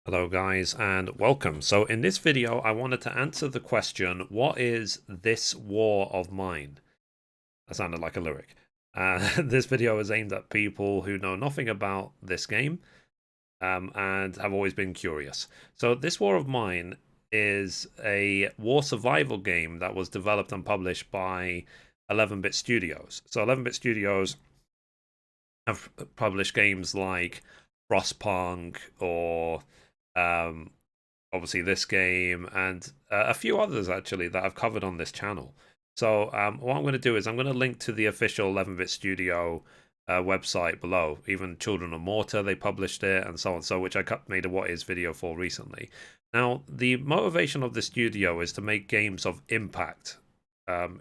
Hello guys and welcome. So in this video I wanted to answer the question, what is this war of mine? That sounded like a lyric. This video is aimed at people who know nothing about this game and have always been curious. So this war of mine is a war survival game that was developed and published by 11-bit studios. So 11-bit studios have published games like Frostpunk or um, obviously this game and a few others actually that I've covered on this channel. So what I'm going to do is I'm going to link to the official 11-bit studio website below. Even Children of Mortar, they published it and so on. So which I made a what is video for recently. Now the motivation of the studio is to make games of impact,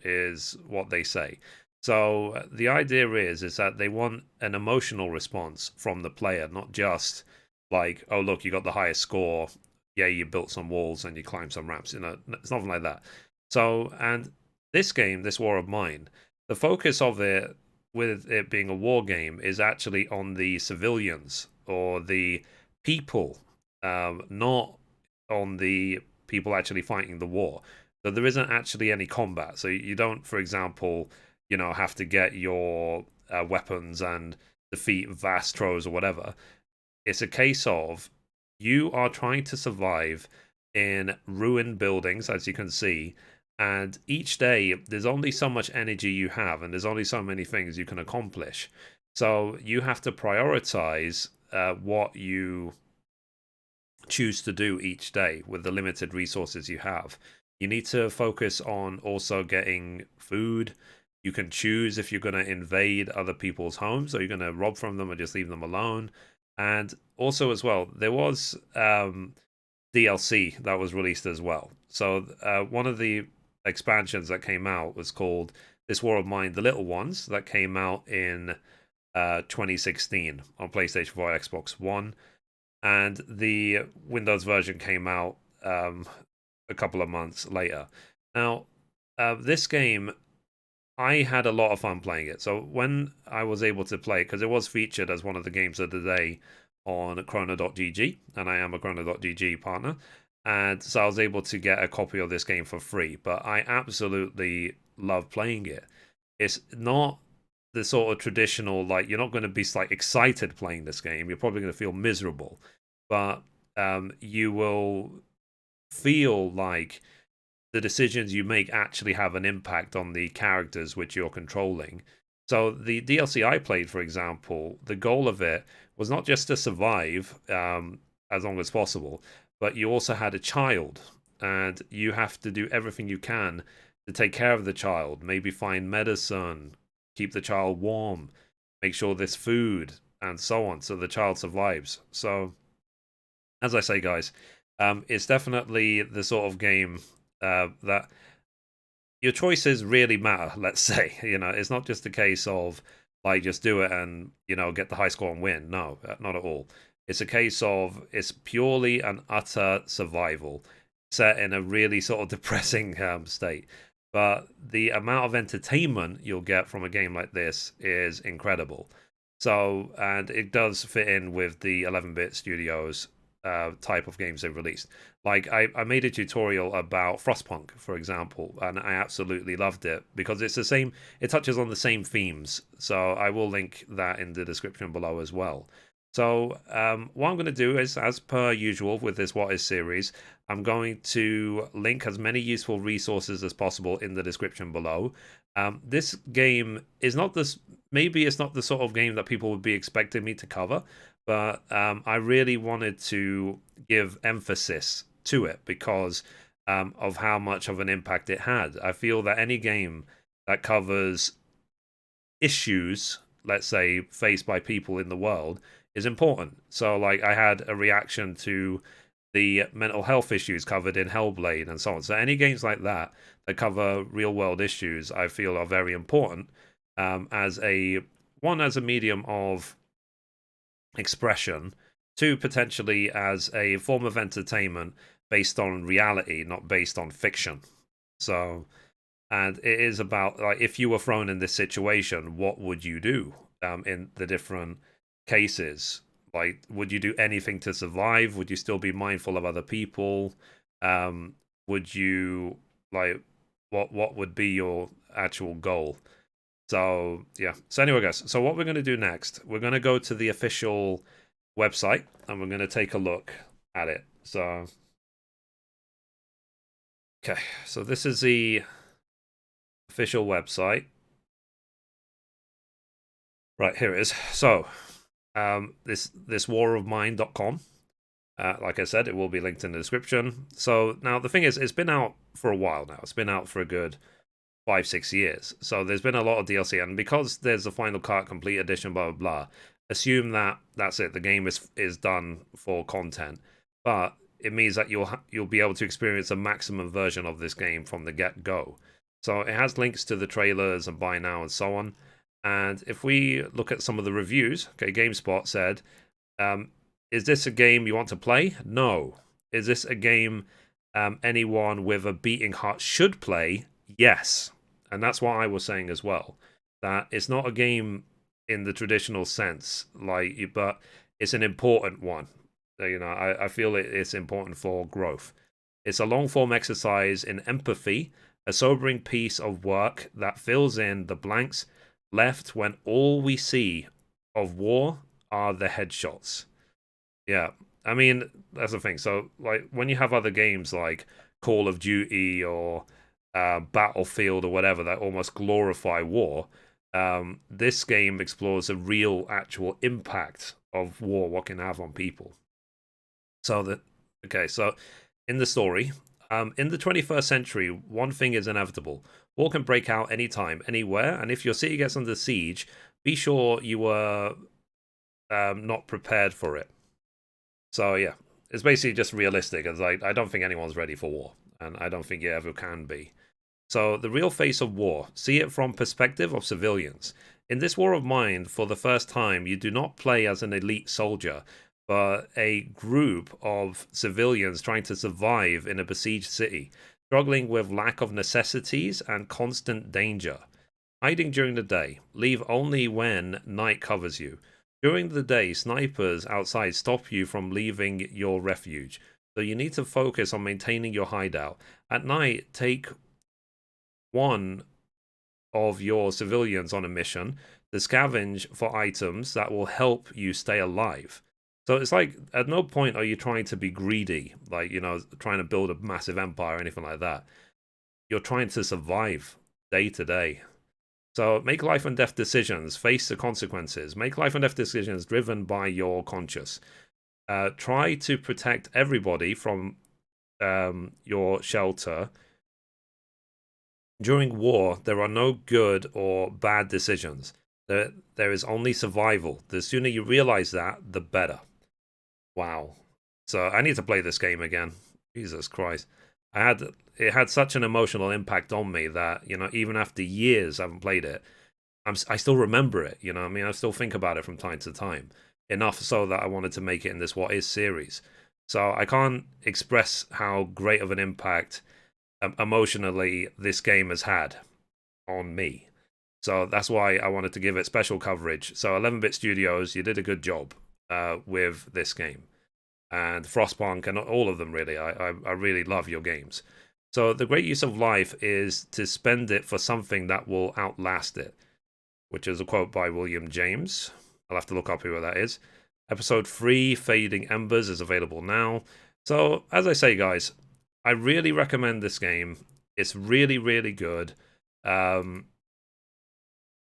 is what they say. So the idea is that they want an emotional response from the player, not just like, oh look, you got the highest score, yeah, you built some walls and you climbed some ramps. It's nothing like that. So, and this game, this War of Mine, the focus of it, with it being a war game, is actually on the civilians or the people, not on the people actually fighting the war. So there isn't actually any combat. So you don't, for example, have to get your weapons and defeat vast trolls or whatever. It's a case of you are trying to survive in ruined buildings, as you can see, and each day there's only so much energy you have, and there's only so many things you can accomplish. So you have to prioritize what you choose to do each day with the limited resources you have. You need to focus on also getting food. You can choose if you're going to invade other people's homes or you're going to rob from them or just leave them alone. And also, as well, there was DLC that was released as well. So, one of the expansions that came out was called This War of Mine, The Little Ones, that came out in 2016 on PlayStation 4, Xbox One, and the Windows version came out a couple of months later. Now, this game, I had a lot of fun playing it. So when I was able to play it, because it was featured as one of the games of the day on Chrono.gg, and I am a Chrono.gg partner, and so I was able to get a copy of this game for free. But I absolutely love playing it. It's not the sort of traditional, like, you're not going to be like excited playing this game. You're probably going to feel miserable, but you will feel like the decisions you make actually have an impact on the characters which you're controlling. So the DLC I played, for example, the goal of it was not just to survive as long as possible, but you also had a child, and you have to do everything you can to take care of the child. Maybe find medicine, keep the child warm, make sure there's food, and so on, so the child survives. So, as I say, guys, it's definitely the sort of game that your choices really matter. Let's say, it's not just a case of like just do it and get the high score and win. No, not at all. It's a case of it's purely an utter survival set in a really sort of depressing state. But the amount of entertainment you'll get from a game like this is incredible. So, and it does fit in with the 11-bit studios type of games they've released. Like I made a tutorial about Frostpunk, for example, and I absolutely loved it because it's the same. It touches on the same themes, so I will link that in the description below as well. So what I'm going to do is, as per usual with this What Is series, I'm going to link as many useful resources as possible in the description below. This game is not this. Maybe it's not the sort of game that people would be expecting me to cover, but I really wanted to give emphasis to it because of how much of an impact it had. I feel that any game that covers issues, let's say, faced by people in the world, is important. So, like, I had a reaction to the mental health issues covered in Hellblade and so on. So, any games like that that cover real world issues, I feel are very important as a medium of expression, two, potentially as a form of entertainment based on reality, not based on fiction. So, and it is about, like, if you were thrown in this situation, what would you do in the different cases? Like, would you do anything to survive? Would you still be mindful of other people? Would you like what would be your actual goal? So yeah. So anyway, guys. So what we're going to do next? We're going to go to the official website and we're going to take a look at it. So okay. So this is the official website. Right, here it is. So this warofmine.com. Like I said, it will be linked in the description. So now the thing is, it's been out for a while now. It's been out for a good 5-6 years. So there's been a lot of DLC, and because there's a Final Cut Complete Edition, blah blah blah. Assume that that's it. The game is done for content, but it means that you'll be able to experience a maximum version of this game from the get go. So it has links to the trailers and buy now and so on. And if we look at some of the reviews, okay, GameSpot said, is this a game you want to play? No. Is this a game anyone with a beating heart should play? Yes. And that's what I was saying as well. That it's not a game in the traditional sense, but it's an important one. You know, I feel it's important for growth. It's a long form exercise in empathy, a sobering piece of work that fills in the blanks left when all we see of war are the headshots. Yeah, I mean, that's the thing. So, like, when you have other games like Call of Duty or Battlefield or whatever that almost glorify war, this game explores the real, actual impact of war, what can have on people. So so in the story, in the 21st century, one thing is inevitable: war can break out anytime, anywhere, and if your city gets under siege, be sure you were not prepared for it. So yeah, it's basically just realistic. It's like I don't think anyone's ready for war, and I don't think you ever can be. So the real face of war, see it from perspective of civilians. In this war of mine, for the first time, you do not play as an elite soldier, but a group of civilians trying to survive in a besieged city, struggling with lack of necessities and constant danger. Hiding during the day, leave only when night covers you. During the day, snipers outside stop you from leaving your refuge, so you need to focus on maintaining your hideout. At night, take one of your civilians on a mission to scavenge for items that will help you stay alive. So it's like, at no point are you trying to be greedy, like, you know, trying to build a massive empire or anything like that. You're trying to survive day to day. So make life and death decisions, face the consequences. Make life and death decisions driven by your conscience. Try to protect everybody from your shelter. During war, there are no good or bad decisions. There is only survival. The sooner you realize that, the better. Wow. So I need to play this game again. Jesus Christ. It had such an emotional impact on me that, you know, even after years I haven't played it, I still remember it, you know what I mean? I still think about it from time to time. Enough so that I wanted to make it in this What Is series. So I can't express how great of an impact emotionally this game has had on me. So that's why I wanted to give it special coverage. So 11-Bit Studios, you did a good job with this game. And Frostpunk and all of them, really. I really love your games. So the great use of life is to spend it for something that will outlast it, which is a quote by William James. I'll have to look up who that is. Episode 3, Fading Embers, is available now. So, as I say, guys, I really recommend this game. It's really, really good.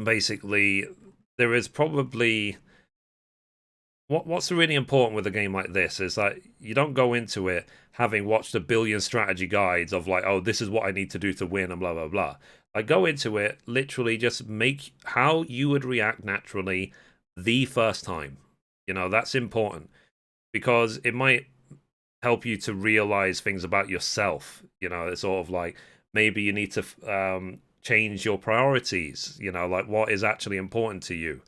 Basically, there is probably... What's really important with a game like this is that you don't go into it having watched a billion strategy guides of like, oh, this is what I need to do to win and blah, blah, blah. I go into it literally just make how you would react naturally the first time. You know, that's important because it might help you to realize things about yourself. You know, it's sort of like maybe you need to change your priorities, you know, like what is actually important to you.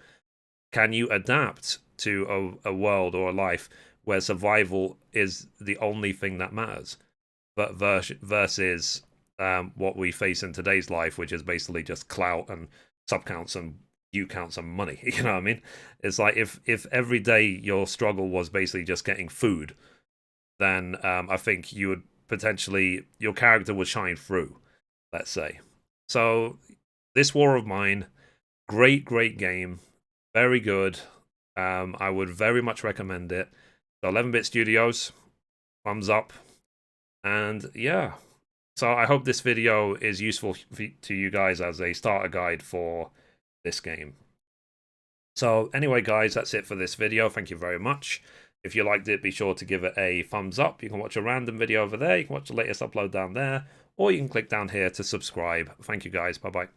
Can you adapt to a world or a life where survival is the only thing that matters, but versus what we face in today's life, which is basically just clout and subcounts and you count some money. You know what I mean? It's like if every day your struggle was basically just getting food, then I think you would potentially your character would shine through. Let's say. So this War of Mine, great game, very good. I would very much recommend it. So 11-bit Studios, thumbs up, and yeah. So I hope this video is useful to you guys as a starter guide for this game. So anyway, guys, that's it for this video. Thank you very much. If you liked it, be sure to give it a thumbs up. You can watch a random video over there. You can watch the latest upload down there. Or you can click down here to subscribe. Thank you, guys. Bye-bye.